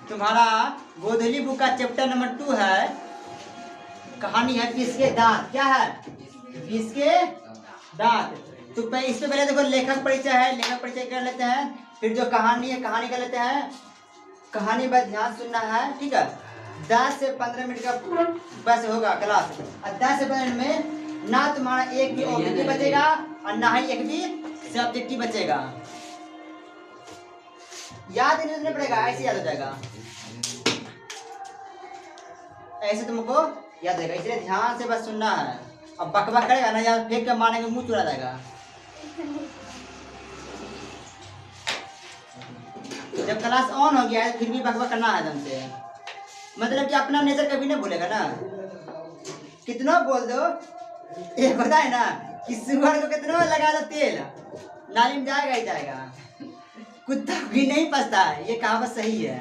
तुम्हारा गोधली बुक का chapter number 2 है, कहानी है विष के दांत। क्या है? विष के दांत। तो इस पे पहले देखो लेखक परिचय है, लेखक परिचय कर लेते हैं, फिर जो कहानी है कहानी कर लेते हैं। कहानी पर ध्यान सुनना है, ठीक है। 10 से 15 मिनट का बस होगा क्लास, और 10 से 15 मिनट में ना तुम्हारा एक भी ऑब्जेक्टिव बचेगा और ना ही एक भी सब्जेक्टिव बचेगा। याद नहीं रखना पड़ेगा, ऐसे याद हो जाएगा, ऐसे तुमको याद रहेगा, इसलिए ध्यान से बस सुनना है। अब बकबक करेगा ना यार, फेंक के मारने के मुंह चुरा जाएगा। जब क्लास ऑन हो गया है फिर भी बकबक करना है एकदम से, मतलब कि अपना नेचर कभी नहीं भूलेगा ना। कितना बोल दो, एक होता है ना कि सुअर को कितना लगा दो तेल, नाली में जाएगा ही जाएगा, कुत्ता भी नहीं पछता है। ये कहावत सही है।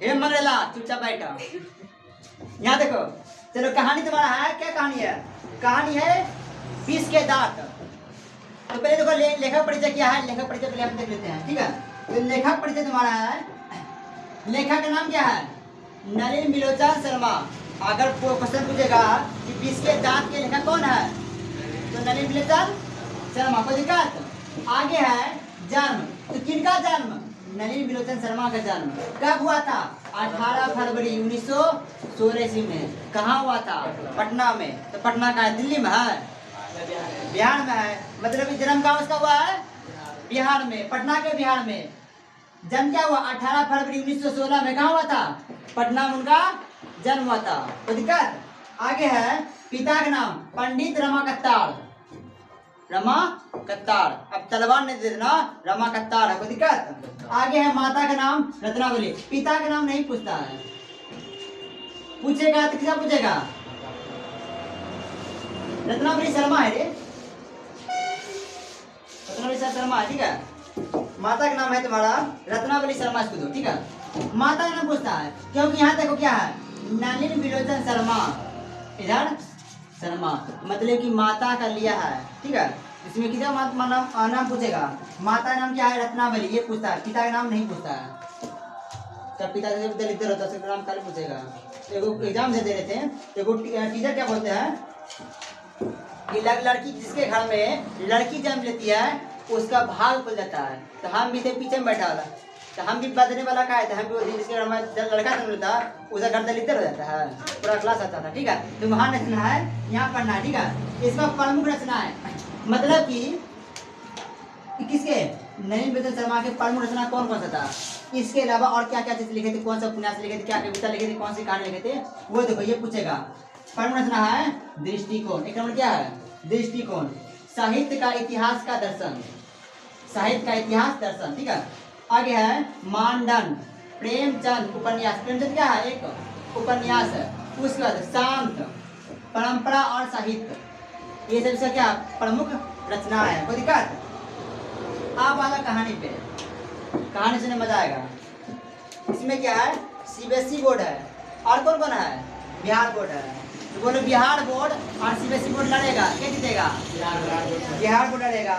हे मंगला चुपचाप बैठा, यहाँ देखो। चलो कहानी तुम्हारा है, क्या कहानी है? कहानी है विष के दांत। तो पहले देखो लेखक परिचय क्या है, लेखक परिचय पहले हम देख लेते हैं, ठीक है। तो लेखक परिचय तुम्हारा है, लेखक का नाम क्या है? नलिन बिलोचन शर्मा। अगर क्वेश्चन पूछेगा कि विष के दांत के लेखक कौन है, तो नलिन बिलोचन शर्मा। कोई दिक्कत? आगे है जन्म। तो किनका जन्म? नलिन बिलोचन शर्मा का जन्म कब हुआ था? 18 फरवरी 1916 ईस्वी में। कहाँ हुआ था? पटना में। तो पटना का है? दिल्ली में है? बिहार में है। मतलब जन्म का उसका हुआ है बिहार में, पटना के बिहार में। जन्म क्या हुआ? 18 फरवरी 1916 में। कहाँ हुआ था? पटना में उनका जन्म हुआ था। कोई दिक्कत? आगे है पिता का नाम पंडित रमा कत्तार। रमा कत्तार, अब तलवार नहीं दे देना, रमा कत्तार है। कोई दिक्कत? आगे है माता का नाम रत्नावली। पिता का नाम नहीं पूछता है, पूछेगा तो किसका पूछेगा? रत्नावली शर्मा है रे, रत्नावली शर्मा है, ठीक है। माता का नाम है तुम्हारा रत्नावली शर्मा, इसको दो, ठीक है। माता का नाम पूछता है क्योंकि यहाँ देखो क्या है, नलिन बिलोचन शर्मा, इधर शर्मा, मतलब कि माता का लिया है, ठीक है। इसमें किसका नाम पूछेगा? माता का नाम क्या है? रत्नावली, ये पूछता है, पिता का नाम नहीं पूछता है। जब पिता से लिखते रहता है नाम खाली पूछेगा। एगो एग्जाम से दे रहे थे, एगो टीचर क्या बोलते हैं कि लड़की जिसके घर में लड़की जन्म लेती है उसका भाग खुल जाता है। तो हम भी थे पीछे में बैठा वाला, तो हम भी बदलने वाला का है, तो हम भी जिसके घर में लड़का जन्म लेता उसका घर दलितर हो जाता है, पूरा क्लास आता था, ठीक है। तो वहाँ रचना है, यहाँ पढ़ना है, ठीक है। इसका प्रमुख रचना है, मतलब कि किसके? नलिन बिलोचन शर्मा के प्रमुख रचना कौन कौन सा था, इसके अलावा और क्या क्या चीज लिखे थे, कौन सा उपन्यास लिखे थे, क्या कविता लिखे थे, कौन सी कहानी लिखे थे, वो देखो ये पूछेगा। प्रमुख रचना है दृष्टिकोण। एक नंबर क्या है? दृष्टिकोण। साहित्य का इतिहास का दर्शन, साहित्य का इतिहास दर्शन, ठीक है। आगे है मानदंड, प्रेमचंद उपन्यास। प्रेमचंद क्या है? एक उपन्यास है। उसके बाद शांत, परंपरा और साहित्य, ये सब इसका क्या प्रमुख रचना है। कोई दिक्कत? आप आना कहानी पे, कहानी सुनने मजा आएगा। इसमें क्या है? सीबीएसई बोर्ड है, और कौन कौन है? बिहार बोर्ड है। तो बोलो बिहार बोर्ड और सीबीएसई बोर्ड लड़ेगा, क्या जीतेगा? बिहार बोर्ड लड़ेगा।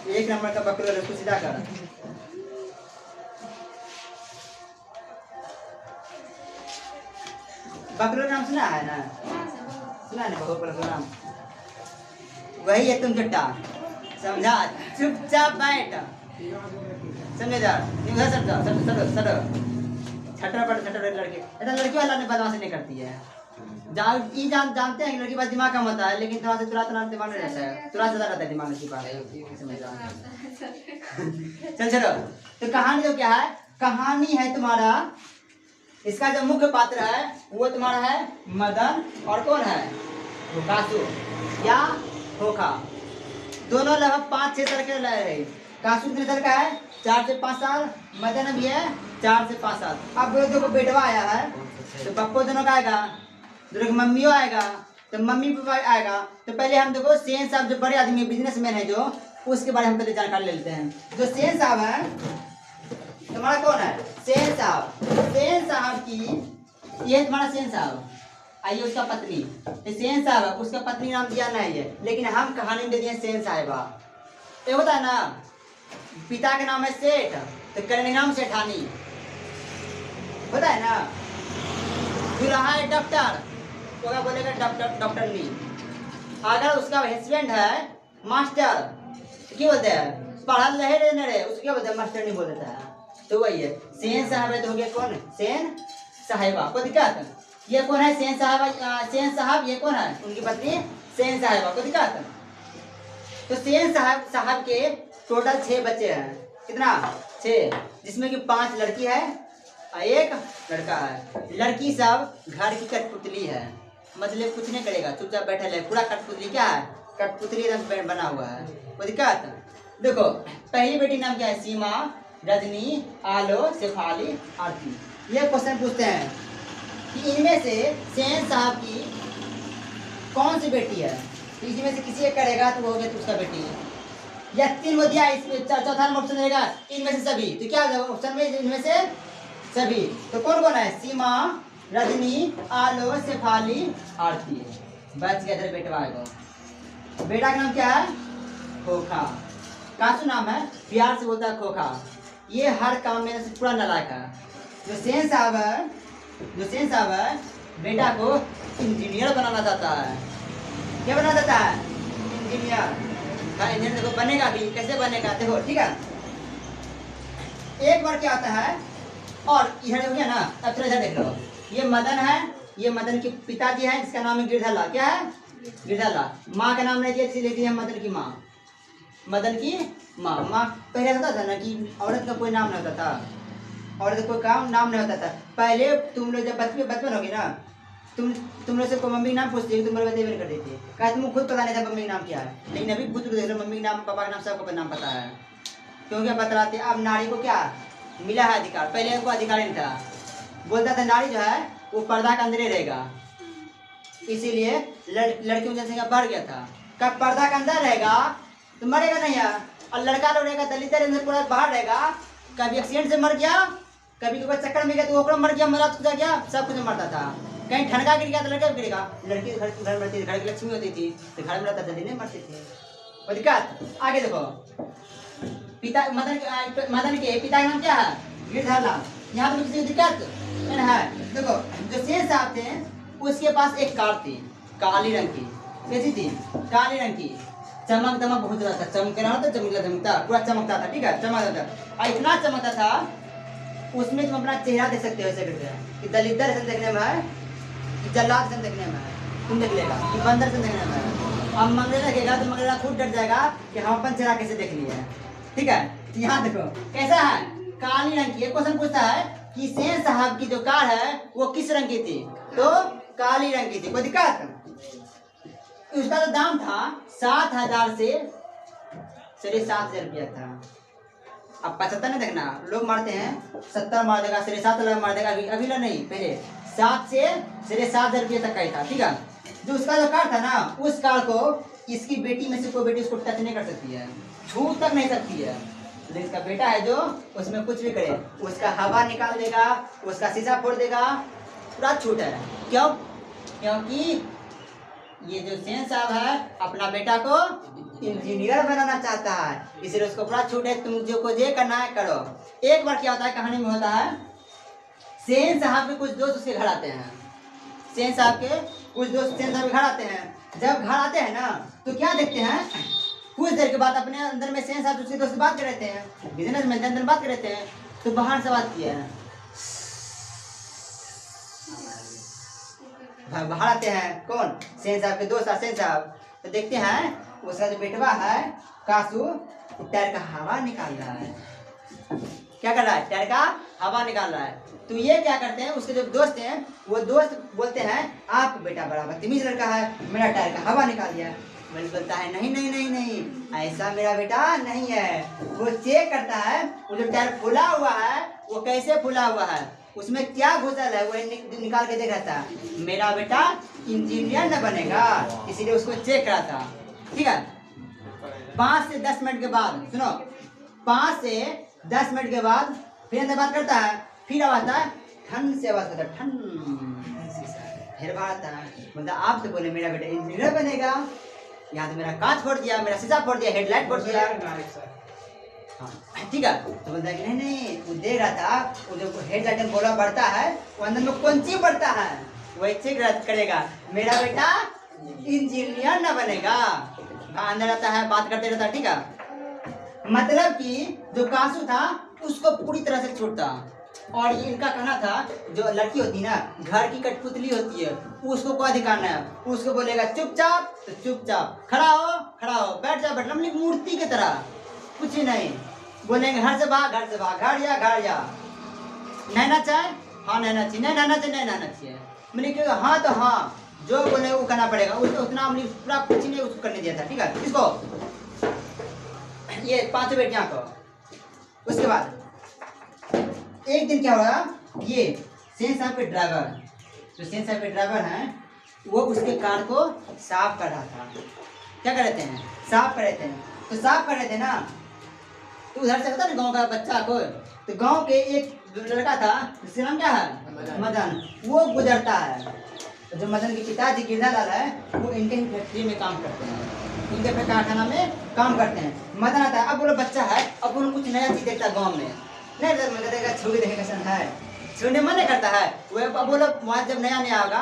एक नंबर का बकरो उसको सीधा कर। बकरो नाम सुना है ना? सुना है ना बकरो का नाम? वही है तुम चट्टा, समझा? चुपचाप बैठ, समझे जा? उधर सट जाओ, छटर लड़के, ऐसा लड़की वाला ने बदमाशी नहीं करती है। जानते हैं कि लड़की पास दिमाग कम होता है, लेकिन थोड़ा सा तुरंत दिमाग नहीं रहता है, तुरंत ज़्यादा रहता है दिमाग उसके पास। चल चलो, तो कहानी तो क्या है? कहानी है तुम्हारा, इसका जो मुख्य पात्र है वो तुम्हारा है मदन, और कौन है? कासू या खोखा। दोनों लगभग 5-6 साल के रहे। कासू कितने साल का है? 4 से 5 साल। मदन भी है 4 से 5 साल। अब देखो बेटवा आया है, तो पप्पो दोनों का आएगा, दोनों की मम्मियों आएगा, तो मम्मी पापा आएगा। तो पहले हम देखो सेन साहब जो बड़े आदमी बिजनेसमैन है जो, उसके बारे में पहले जानकारी ले लेते हैं। जो सेन साहब है तुम्हारा कौन है? सेन साहब। सेन साहब की, ये तुम्हारा सेन साहब, आइए उसका पत्नी, सेन साहब है, उसका पत्नी नाम दिया नहीं है, लेकिन हम कहानी में दे दिए सेन साहिबा। ये होता है ना, पिता का नाम है सेठ, तो कन्या का नाम सेठानी होता है ना। दूल्हा है डॉक्टर, तो क्या बोलेगा डॉक्टर, डॉक्टरनी। अगर उसका हस्बैंड है मास्टर, तो क्या बोलते हैं, पढ़ा रहे न रहे, उसको क्या बोलते हैं, मास्टर नहीं बोल देता है। तो वही है, सेन साहब है तो हो गया कौन, सेन साहिबा। कोई दिक्कत, ये कौन है सेन साहबा, सेन साहब, ये कौन है उनकी पत्नी सेन साहिबा। कोई दिक्कत। तो सेन साहब के टोटल 6 बच्चे हैं, कितना 6, जिसमें कि 5 लड़की है और 1 लड़का है। लड़की सब घर की कठपुतली है, मतलब कुछ नहीं करेगा, चुपचाप बैठा है, पूरा कठपुतली क्या है, कठपुतली रंग बना हुआ है। कोई दिक्कत। देखो पहली बेटी नाम क्या है, सीमा, रजनी, आलो, शेफाली, आरती। ये क्वेश्चन पूछते हैं कि इनमें से सेन साहब की कौन सी बेटी है, तो इसमें से किसी एक करेगा तो वो हो गया तो उसका बेटी है। या 3 वो दिया, इसमें चौथा नंबर ऑप्शन रहेगा इनमें से सभी, तो क्या हो ऑप्शन में इनमें से सभी। तो कौन कौन है, सीमा, रजनी, आलो, शेफाली, आरती। बच गया, बेटवा है। बेटा का नाम क्या है, खोखा। कासू नाम है, प्यार से बोलता है खोखा। ये हर काम में पूरा नालायक है। जो सेन साहब है, बेटा को इंजीनियर बनाना चाहता है। क्या बनाना चाहता है, इंजीनियर। इंजीनियर देखो बनेगा भी, कैसे बनेगा देखो, ठीक है। एक बार क्या आता है, और इधर हो गया ना, अब थोड़ा इधर देख लो, ये मदन है, ये मदन के पिताजी है जिसका नाम है गिरधला। क्या है, गिरधला। माँ का नाम नहीं दिया, इसलिए लिखी है मदन की माँ, मदन की माँ। माँ पहले होता था ना कि औरत का कोई नाम नहीं होता था, औरत का कोई काम नाम नहीं होता था। पहले तुम लोग जब बचपन होगी ना, तुम लोग से कोई मम्मी का नाम पूछती है, तुम लोग बता कर देती है, क्या तुमको खुद पता नहीं था मम्मी का नाम क्या है। लेकिन अभी पुत्र देख लो, मम्मी का नाम, पापा का नाम, सबको नाम पता है, क्योंकि अब बतलाते। अब नारी को क्या मिला है अधिकार, पहले उनको अधिकार नहीं था। बोलता था नारी जो है वो पर्दा के अंदर ही रहेगा, इसीलिए लड़कियों की जनसंख्या बढ़ गया था। कब पर्दा के अंदर रहेगा तो मरेगा नहीं है, और लड़का लोग रहेगा दलित पूरा बाहर रहेगा। कभी एक्सीडेंट से मर गया, कभी कोई चक्कर में गया तो वो मर गया, मरा तो गया, सब कुछ मरता था। कहीं ठनका गिर गया तो लड़का गिरेगा, लड़की घर मरती थी, घर की लक्ष्मी होती थी तो घर में रहता, जल्दी नहीं मरती थी। कोई दिक्कत। आगे देखो, पिता मदन के पिता का नाम क्या है, गिरधरलाल। यहाँ पे किसी को दिक्कत है। देखो जो सेन साहब थे उसके पास एक कार थी, काली रंग की। कैसी थी, काली रंग की, चमक दमक बहुत ज्यादा था, चमकना होता, चमकता पूरा चमकता था, ठीक है, चमकता था। और इतना चमकता था उसमें तुम अपना चेहरा देख सकते हो ऐसे करके, कि दलिद्दर से देखने में है, कि जल्लाद से देखने में है, तुम देख लेगा, कि बंदर से देखने में है। अब मंगलेला लगेगा तो मंगलेला खुद डर जाएगा कि हम अपन चेहरा कैसे देख लिया है, ठीक है। यहाँ देखो कैसा है, काली रंग की। एक क्वेश्चन पूछता है कि सेन साहब की जो कार है वो किस रंग की थी, तो काली रंग की थी। कोई दिक्कत। उसका जो दाम था 7,000 से 7,500 रुपया था। अब 75 नहीं देखना, लोग मारते हैं 70 मार देगा, 7,500 मार देगा, अभी नहीं, पहले 7 से 7,500 रुपये तक का ही था, ठीक है। जो उसका जो कार था ना, उस कार को इसकी बेटी में से कोई बेटी उसको टच नहीं कर सकती है, छू तक नहीं सकती है। लेकिन इसका बेटा है जो उसमें कुछ भी करे, उसका हवा निकाल देगा, उसका शीशा फोड़ देगा, पूरा छूट है। क्यों, क्योंकि ये जो सेन साहब है अपना बेटा को इंजीनियर बनाना चाहता है, इसलिए उसको पूरा छूट है, तुम जो को जे करना है करो। एक बार क्या होता है, कहानी में होता है, सेन साहब के कुछ दोस्त उसके घर आते हैं, सेन साहब के कुछ दोस्त सेन साहब के घर आते हैं। जब घर आते हैं ना तो क्या देखते हैं, कुछ देर के बाद अपने अंदर में सेन साहब उसके दोस्त बात कर रहे हैं, बिजनेस में अंदर बात कर रहे हैं, तो बाहर से बात किया है, बाहर आते हैं कौन, सेन साहब के दोस्त सेन साहब। तो देखते हैं उसका जो बेटवा है कासू टायर का हवा निकाल रहा है। क्या कर रहा है, टायर का हवा निकाल रहा है। तो ये क्या करते हैं, उसके जो दोस्त हैं वो दोस्त बोलते हैं आप बेटा बड़ा बदतमीज लड़का है, मेरा टायर का हवा निकाल दिया। वही बोलता है नहीं नहीं नहीं नहीं, ऐसा मेरा बेटा नहीं है। वो चेक करता है वो जो टायर फूला हुआ है वो कैसे फूला हुआ है, उसमें क्या घुसल है, वो निकाल के देख रहा था। मेरा बेटा इंजीनियर न बनेगा, इसीलिए उसको चेक करा था, ठीक है। 5 से 10 मिनट के बाद, सुनो, 5 से 10 मिनट के बाद फिर अंदर बात करता है, फिर आवाज आता है, ठंड से आवाज करता है, ठंड। फिर बात आता है, मतलब आप तो बोले मेरा बेटा इंजीनियर बनेगा, यहाँ तो मेरा कांच फोड़ दिया, मेरा शीशा फोड़ दिया, हेडलाइट फोड़ दिया। हाँ ठीक है। तो बोलता है कि नहीं नहीं, वो देख रहा था, वो जो हेड लाइट गोला बढ़ता है वो अंदर में कौन चीज बढ़ता है, वही चेक करेगा मेरा बेटा इंजीनियर ना बनेगा। अंदर रहता है, बात करते रहता है, ठीक है। मतलब कि जो कासू था उसको पूरी तरह से छूटता। और ये इनका कहना था, जो लड़की होती है ना, घर की कठपुतली होती है, उसको कोई अधिकार नहीं है। उसको बोलेगा चुपचाप तो चुपचाप, खड़ा हो, बैठ जा, मतलब मूर्ति की तरह, कुछ ही नहीं। बोलेंगे घर से भाग, घर जा, नहना चाहे, हाँ नहना चाहिए, नहीं नहना चाहिए, नहीं नहना चाहिए। मैंने हाँ तो हाँ, जो बोले वो करना पड़ेगा। उसको उतना हमने पूरा कुछ नहीं उसको करने दिया था, ठीक है। इसको ये 5 बेटियां को। उसके बाद एक दिन क्या हुआ, ये सेन साहब के ड्राइवर, जो सेन साहब के ड्राइवर हैं, वो उसके कार को साफ कर रहा था। क्या कर रहे थे, साफ कर रहे थे। तो साफ कर रहे थे ना, तो उधर से होता ना गाँव का बच्चा को, तो गांव के एक लड़का था जिसका नाम क्या है, मदन। वो गुजरता है। जो मदन के पिताजी गिरधालाल है, वो इनके ही फैक्ट्री में काम करते हैं, इनके कारखाना में काम करते हैं। मदन आता है, अब बोलो बच्चा है, अब बोलो कुछ नया चीज देखता है गाँव में, नहीं मन करेगा छू के देखे कैसा है, छूने मन नहीं करता है। वो अब बोलो वहाँ जब नया होगा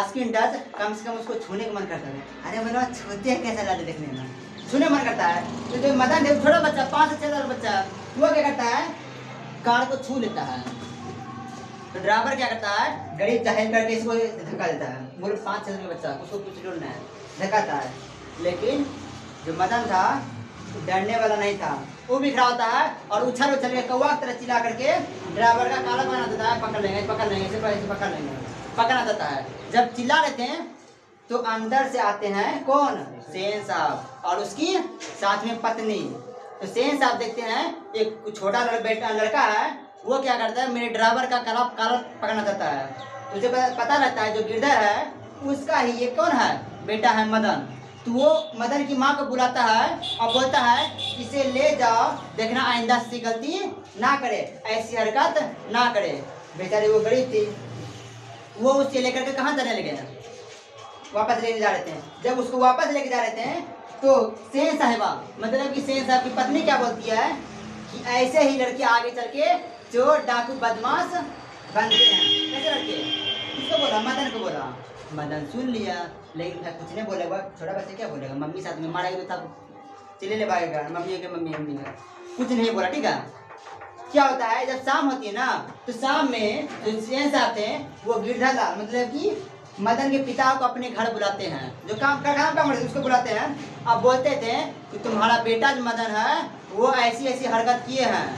स्क्रीन टच, कम से कम उसको छूने का मन करता है। अरे बोलो छूते हैं कैसा लगता है देखने में, छूने मन करता है। तो जो मदन है छोटा बच्चा, 5 से 6 साल बच्चा, वो क्या करता है, कार को छू लेता है। तो ड्राइवर क्या करता है, गाड़ी जाहिर करके इसको धक्का देता है। बोले 5 6 साल का बच्चा, उसको कुछ डरना है, धक्काता है। लेकिन जो मदन था डरने वाला नहीं था, वो भी खड़ा होता है और उछल के कौवा की तरह चिल्ला करके ड्राइवर का काला बना देता है, पकड़ लेंगे, पकड़ लेंगे, पकड़ना देता है। जब चिल्ला लेते हैं तो अंदर से आते हैं कौन, सेन साहब और उसकी साथ में पत्नी। तो सेन साहब देखते हैं एक छोटा लड़का है, वो क्या करता है, मेरे ड्राइवर का काला पकड़ना चाहता है। तो उसे पता लगता है जो गिरधर है उसका ही ये कौन है, बेटा है मदन। तो वो मदन की माँ को बुलाता है और बोलता है इसे ले जाओ, देखना आइंदा से गलती ना करे, ऐसी हरकत ना करे। बेचारी वो गरीब थी, वो उससे लेकर के कहाँ जाने लगे, वापस लेके जा रहे थे। जब उसको वापस लेके जा रहे थे तो सेन साहिबा, मतलब कि सेन साहब की पत्नी क्या बोलती है कि ऐसे ही लड़के आगे चल के चोर डाकू बदमाश बनते हैं। कैसे लड़के, किसको बोला, मदन को बोला। मदन सुन लिया, लेकिन कुछ नहीं बोलेगा। छोटा बच्चा क्या बोलेगा, मम्मी साथ में मारेगा तो तब चले ले भागेगा, मम्मी के मम्मी का कुछ नहीं बोला, ठीक है। क्या होता है, जब शाम होती है ना, तो शाम में जो सेन साहब थे वो गिरधालाल मतलब कि मदन के पिता को अपने घर बुलाते हैं, जो काम उसको बुलाते हैं। अब बोलते थे कि तुम्हारा बेटा जो मदन है वो ऐसी ऐसी हरकत किए हैं,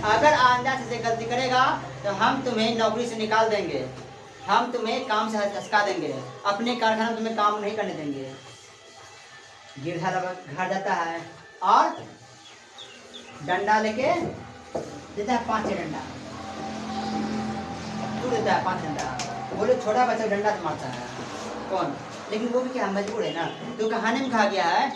अगर आइंदा से गलती करेगा तो हम तुम्हें नौकरी से निकाल देंगे, हम तुम्हें काम से हटका देंगे, अपने कारखाना में तुम्हें काम नहीं करने देंगे। गिरधालाल घर जाता है और डंडा लेके देता है, 5 डंडा तू देता है, 5 डंडा। बोले छोटा बच्चा डंडा से मारता है कौन, लेकिन वो भी क्या मजबूर है ना। तो कहानी में कहा गया है,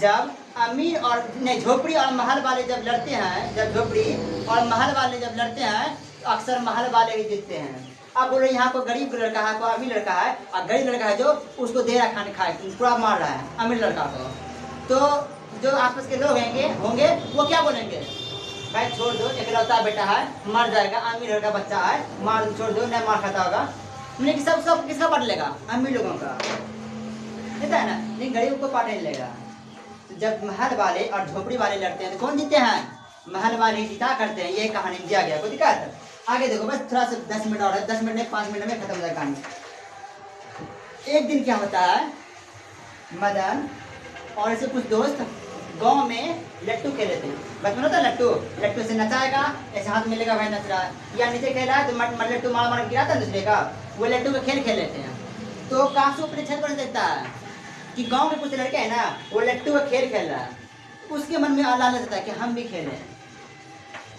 जब अमीर और नहीं झोपड़ी और महल वाले जब लड़ते हैं, जब झोपड़ी और महल वाले जब लड़ते हैं तो अक्सर महल वाले ही जीतते हैं। अब बोले यहाँ को गरीब लड़का है, कोई अमीर लड़का है, और गरीब लड़का है जो उसको दे रहा खाने खाए, पूरा मार रहा है अमीर लड़का को। तो जो आपस के लोग होंगे वो क्या बोलेंगे, भाई छोड़ दो, इकलौता बेटा है, मर जाएगा, अमीर लड़का बच्चा है, मार छोड़ दो, नहीं मार खाता होगा। लेकिन सब किसका पार्ट लेगा, अमीर लोगों का, देता है ना, लेकिन गरीब को पार्ट नहीं लेगा। तो जब महल वाले और झोपड़ी वाले लड़ते हैं तो कौन जीते हैं, महल वाले जीता करते हैं। ये कहानी में दिया गया, कोई दिक्कत, आगे देखो बस थोड़ा सा 10 मिनट और है, 10 मिनट में 5 मिनट में खत्म हो जाएगा कहानी। एक दिन क्या होता है, मदन और ऐसे कुछ दोस्त गांव में लट्टू खेले थे। बचपन होता है लट्टू से नचाएगा, ऐसे हाथ मिलेगा भाई नच रहा है, या नीचे खेला है तो लट्टू मार गिराता है दूसरे का, वो लट्टू का खेल लेते हैं। तो कासू अपने छत पर देखता है कि गांव के कुछ लड़के हैं ना, वो लट्टू का खेल खेल रहा है। उसके मन में लालच आता है कि हम भी खेलें,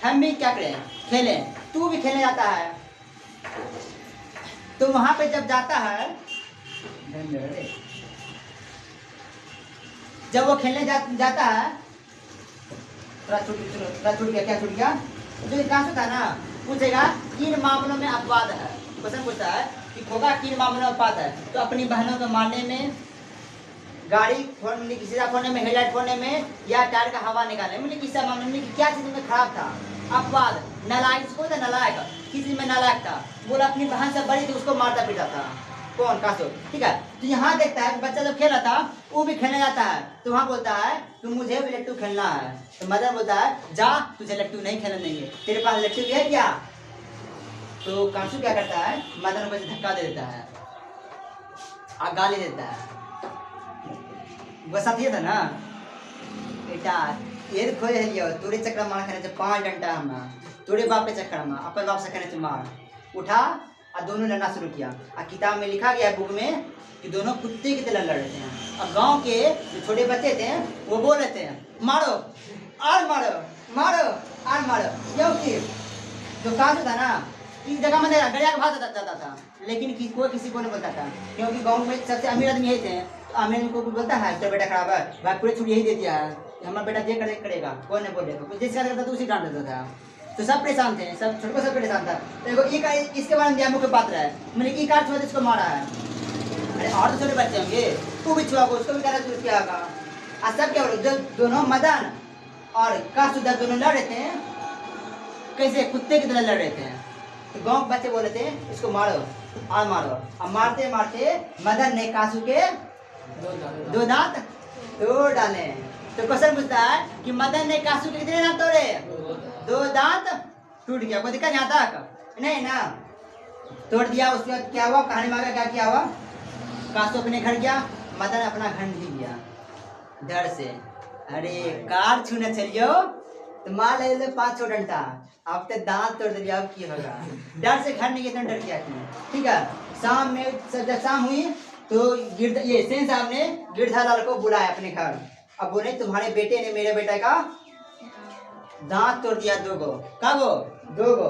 हम भी क्या करें, खेलें, तू भी खेलने जाता है। तो वहां पे जब जाता है, जब वो खेलने जाता है, थोड़ा छूट गया, क्या छूट गया, जो कासू था ना पूछेगा किन मामलों में अपवाद है, क्वेश्चन पूछता है कि खोगा किन मामलों में अपवाद है, तो अपनी बहनों को मारने में, गाड़ी फोड़ने, किसी का फोड़ने में, हेडलाइट फोड़ने में, या टायर का हवा निकालने में, किस मामले में, क्या चीज में खराब था। अपवाद नालायक, इसको था नालायक, किस चीज में नालायक था, बोला अपनी बहन से बड़ी थी उसको मारता पीटा था, कौन कासो, ठीक है। तो यहाँ देखता है बच्चा जब खेल रहा था वो भी खेलने जाता है, तो वहाँ बोलता है कि मुझे भी लट्टू खेलना है। तो मदन बोलता है जा, तुझे लट्टू नहीं खेलने देंगे, तेरे पास लट्टू भी है क्या। तो कांसू क्या करता है, मदन को धक्का दे देता है और गाली देता है। वो साथ ये था ना, बेटा ये खोज है लियो, तोरे चक्कर मार खाने से 5 डंडा हमारा, तोरे बाप पे चक्कर मार, अपन बाप से खाने से मार। उठा और दोनों लड़ना शुरू किया। और किताब में लिखा गया बुक में कि दोनों कुत्ते की तरह लड़ रहे थे। और गांव के जो छोटे बच्चे थे वो बोल रहे थे मारो और मारो, मारो और मारो, क्योंकि जो कांसू था ना इस जगह में गड़िया के भाग जाता था, लेकिन कोई किसी को नहीं बोलता था, क्योंकि गांव में सबसे अमीर आदमी यही थे। तो अमीर को बोलता है तो बेटा खराब है भाई, पूरे छुट्टी यही दे दिया है, हमारा बेटा जे करेगा, कोई नहीं बोलेगा, जिसका करता था उसी डांट देता था। तो सब परेशान थे, सब छोटे को सब परेशान था। तो इसके बारे में मुख्य पात्र है, मैंने ई कार छुआ इसको मारा है। अरे और तो छोटे बच्चे होंगे, वो भी छुआ को, उसको भी करा तो क्या होगा। और सब क्या बोलो, जो दोनों मदन और कासुदा दोनों लड़ रहे थे, कैसे कुत्ते की तरह लड़ रहे थे। तो गांव के बच्चे बोले थे इसको मारो और मारो। अब मारते मारते मदन ने कासू के 2 दांत तोड़ डाले। तो क्वेश्चन पूछता है कि मदन ने कासू के कितने दांत तोड़े, 2 दांत टूट गया, कोई दिक्कत यहाँ तक नहीं ना, तोड़ दिया। उसके बाद क्या हुआ, कहानी में आगे क्या किया हुआ, कासू अपने घर गया, मदन अपना घर नहीं गया डर से। अरे कार छूने चलियो तो मार ले 5 डंडा, अब तो दांत तोड़ दिया, अब की होगा, डर से घर नहीं गया, डर किया, ठीक है। शाम में जब शाम हुई तो ये सेन साहब ने गिरधालाल को बुलाया अपने घर। अब बोले तुम्हारे बेटे ने मेरे बेटे का दांत तोड़ दिया 2 गो, कब 2 गो।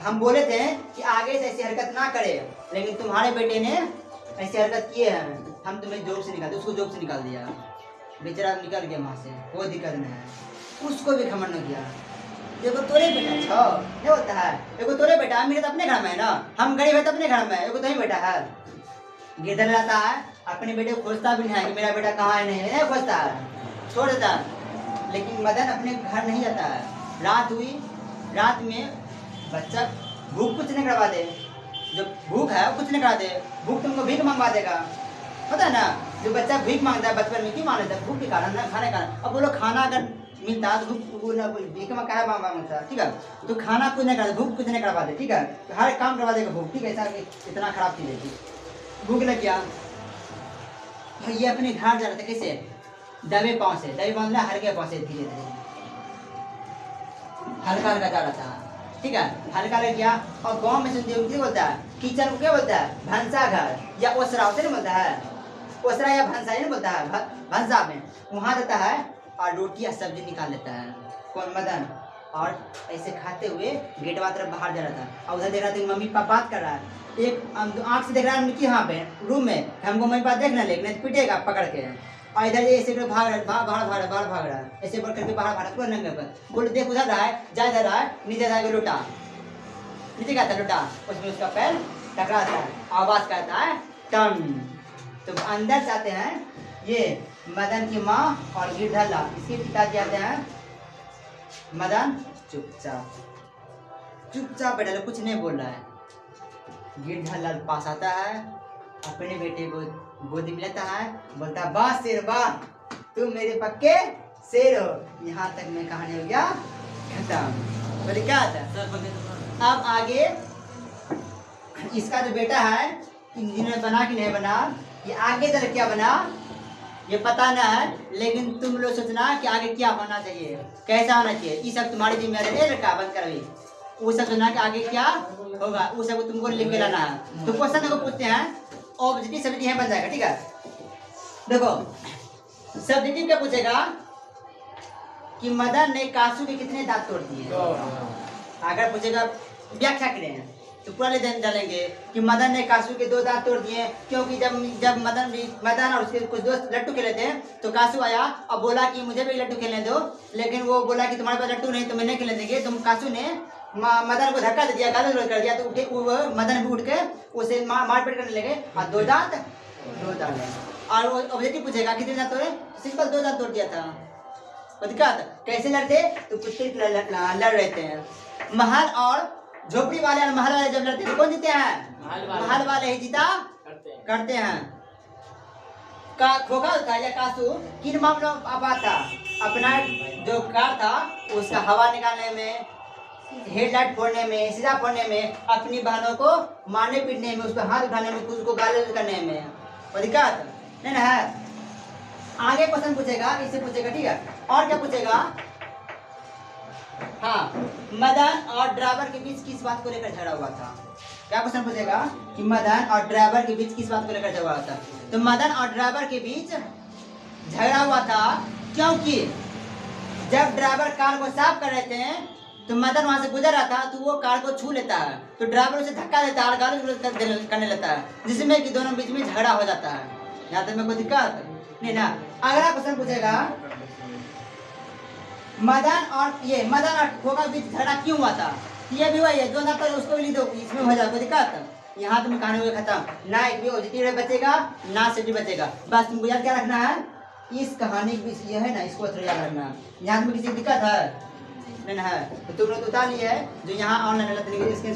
हम बोले थे कि आगे से ऐसी हरकत ना करे, लेकिन तुम्हारे बेटे ने ऐसी हरकत किए हैं, हम तुम्हें जॉब से निकाल दिया, उसको जॉब से निकाल दिया, बेचारा निकल गया वहाँ से, कोई दिक्कत नहीं है। उसको भी घमंड हो गया, देखो तोरे बेटा छो नहीं होता है, देखो तोरे बेटा, मेरे तो अपने घर में है ना, हम गरीब है तो अपने घर में है, देखो तो ही बेटा है। गिरधर रहता है, अपने बेटे को खोजता भी नहीं है कि मेरा बेटा कहाँ है, नहीं खोजता है, छोड़ देता है। लेकिन मदन अपने घर नहीं जाता है। रात हुई, रात में बच्चा भूख कुछ नहीं करवा दे, जो भूख है वो कुछ नहीं करा दे, भूख तुमको भीख मंगवा देगा, पता है ना। जो बच्चा भीख मांगता है बचपन में, क्यों मांगता है, भूख के कारण ना, खाने का कारण। अब बोलो खाना अगर मिलता तो भीख में कहा मांगता, ठीक है। तो खाना कुछ नहीं करता, भूख कुछ नहीं करवा दे, ठीक है, तो हर काम करवा देगा भूख, ठीक है। ऐसा इतना खराब चीज है, भूख लग गया, ये अपने घर जा रहे थे, कैसे दबे पाँव से, दबे पाँव हर गया पाँव से, धीरे धीरे हल्का हल्का जा रहा था, ठीक है, हल्का लग गया। और गाँव में से बोलता है किचन को क्या बोलता है, भंसा घर या ओसरा होते नहीं बोलता है, ओसरा या भंसा नहीं बोलता है, भंसा में वहाँ देता है और रोटी या सब्जी निकाल लेता है, कौन मदन। और ऐसे खाते हुए गेटवा तरफ बाहर जा रहा था, और उधर देख रहा था मम्मी पापा बात कर रहा है, एक आँख से देख रहा है कि यहाँ पे रूम में हमको मम्मी पापा देख ना, लेकिन पीटेगा पकड़ के। और इधर ऐसे भाग रहा है, ऐसे बढ़ करके बाहर भाग रहा है पूरा नंगे पर, बोले देख उधर रहा है, जा इधर रहा है, नीचे जाएगा लोटा, नीचे क्या था लोटा, उसमें उसका पैर टकराता है, आवाज करता है टन। तो अंदर जाते हैं ये मदन की माँ और गिरधरलाल, इसके पिताजी आते हैं। मदन चुपचाप चुपचाप बैठा, कुछ नहीं बोल रहा है। गिरधरलाल पास आता है, अपने बेटे को गोदी में लेता है, बोलता है वाह शेर वाह, तुम मेरे पक्के शेर हो। यहाँ तक में कहानी हो गया खत्म। बोले क्या था, अब आगे इसका जो बेटा है इंजीनियर बना कि नहीं बना, ये आगे चल क्या बना ये पता ना है, लेकिन तुम लोग सोचना कि आगे क्या होना चाहिए, कैसा होना चाहिए, ये सब तुम्हारी जिम्मेदारी है। लड़का बंद कर, वो सब सोचना कि आगे क्या होगा, वो सब तुमको लिख के लाना है। तो क्वेश्चन को पूछते हैं, ऑब्जेक्टिव सब्जेक्टिव यहाँ बन जाएगा, ठीक है। देखो सब्जेक्टिव क्या पूछेगा कि मदन ने कासू के कितने दांत तोड़ दिए। अगर पूछेगा व्याख्या करें तो पूरा डालेंगे कि मदन ने कासू के 2 दांत तोड़ दिए, क्योंकि जब मदन और उसके कुछ दोस्त लट्टू खेले थे तो कासू आया और बोला कि मुझे भी लट्टू खेलने दो, लेकिन वो बोला कि तुम्हारे पास लट्टू नहीं तो मैं नहीं खेलने देंगे। तो कासू ने मदन को धक्का दे दिया, गाली गलौज कर दिया, तो उठे मदन भी उठ के उसे मारपीट करने लगे और 2 दांत और वो ऑब्जेक्टिव पूछेगा कितने दांत तोड़े, सिंपल 2 दांत तोड़ दिया था। कोई दिक्कत? कैसे लड़ते? तो कुत्ते की तरह लड़ रहे थे। महल और झोपड़ी वाले और महल वाले जब लड़ते तो कौन जीते हैं? महल वाले ही जीता करते हैं। का खोखा था या कासू किन मामलों में अब आता? अपना जो कार था उसका हवा निकालने में, हेडलाइट फोड़ने में, शीशा फोड़ने में, अपनी बहनों को मारने पीटने में, उसको हाथ उठाने में, उसको गाली करने में। कोई दिक्कत नहीं ना है? आगे क्वेश्चन पूछेगा, इससे पूछेगा, ठीक है। और क्या पूछेगा? हाँ, मदन और ड्राइवर के बीच किस बात को लेकर झगड़ा हुआ था? क्या क्वेश्चन पूछेगा कि मदन और ड्राइवर के बीच किस बात को लेकर झगड़ा हुआ था? तो मदन और ड्राइवर के बीच झगड़ा हुआ था क्योंकि जब ड्राइवर कार को साफ कर रहे थे तो मदन वहां से गुजर रहा था, तो वो कार को छू लेता है, तो ड्राइवर उसे धक्का देता है और गाली करने लगता है, जिसमें कि दोनों बीच में झगड़ा हो जाता है। यहाँ तक में कोई दिक्कत नहीं ना? अगला क्वेश्चन पूछेगा, मदन और खोखा के बीच झगड़ा क्यों हुआ था? ये भी वही है, 2 दांत तोड़े उसको भी लिख दो, इसमें हो जाए। कोई दिक्कत? यहाँ तुम कहानी हुई खत्म। ना एक भी ऑब्जेक्टिव बचेगा, ना सेटिव बचेगा। बस तुमको याद क्या रखना है? इस कहानी की ये है ना, इसको याद रखना है। यहाँ तुम्हें किसी दिक्कत है नहीं है तो तुमने तो उतार लिया है, जो यहाँ ऑनलाइन स्क्रीन